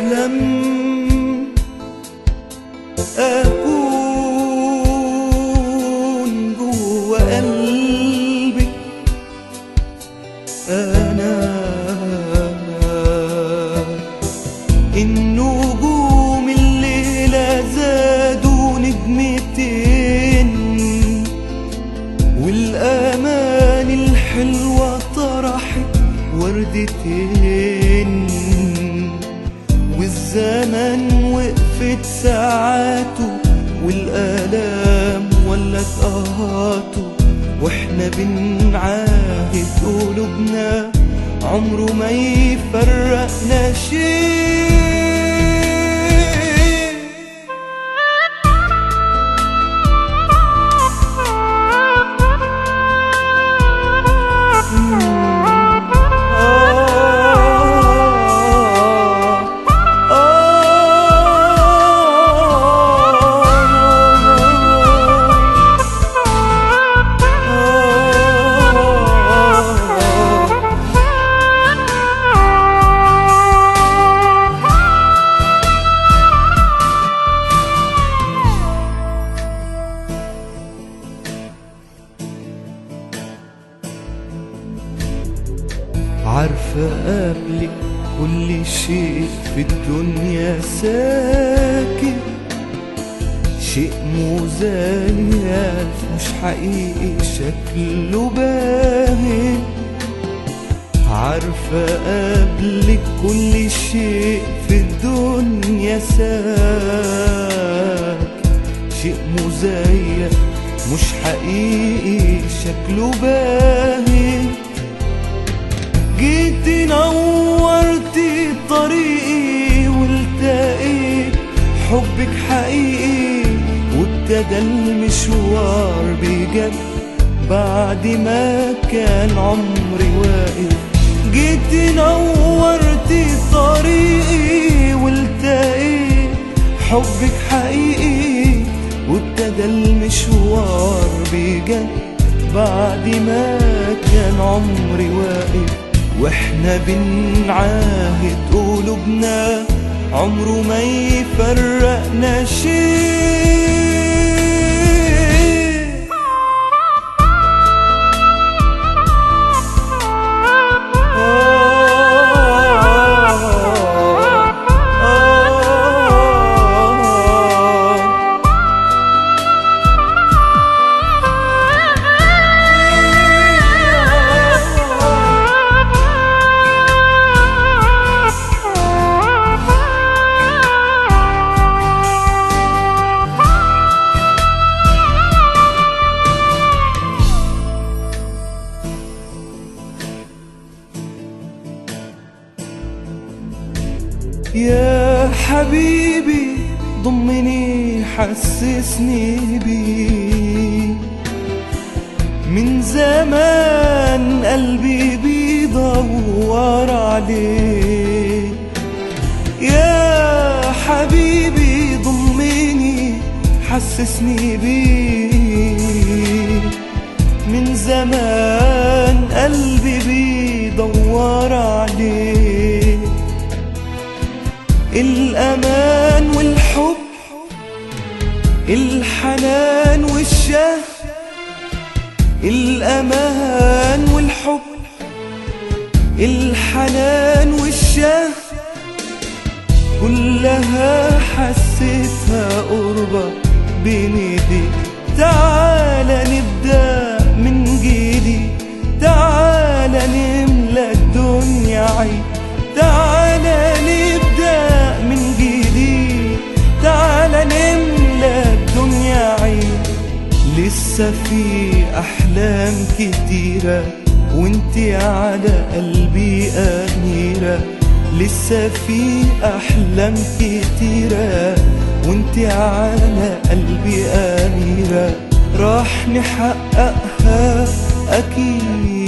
بحلم أكون جوا قلبك أنا. النجوم الليلة زادوا نجمتين، والأمان الحلوة طرحت وردتين، والزمن وقفت ساعاته، والآلام ولت آهاته، واحنا بنعاهد قلوبنا عمره ما يفرقنا شيء. عارفة قبلك كل شيء في الدنيا ساكت، شيء مزيف مش حقيقي شكله باهت. عارفة قبلك كل شيء في الدنيا ساكت، شيء مزيف مش حقيقي شكله باهت. جيتي نورتي طريقي والتقيت حبك حقيقي، وابتدى المشوار بجد بعد ما كان عمري واقف. جيتي نورتي طريقي والتقيت حبك حقيقي، وابتدى المشوار بجد بعد ما كان عمري واقف. واحنا بنعاهد قلوبنا عمره ما يفرقنا شيء. يا حبيبي ضمني حسسني بيك، من زمان قلبي بيدور عليك. يا حبيبي ضمني حسسني بيك، من زمان قلبي بيدور عليك. الأمان والحب، الحنان والشهر، الأمان والحب، الحنان والشهر، كلها حسيتها قربة بين ايديك. تعالى نبدأ من جديد، تعالى نملى الدنيا عيد، تعالى نبدأ من جديد، تعالى نملى الدنيا عيد. لسه في أحلام كتيرة وانتي على قلبي أميرة، لسه في أحلام كتيرة وانتي على قلبي أميرة، راح نحققها أكيد.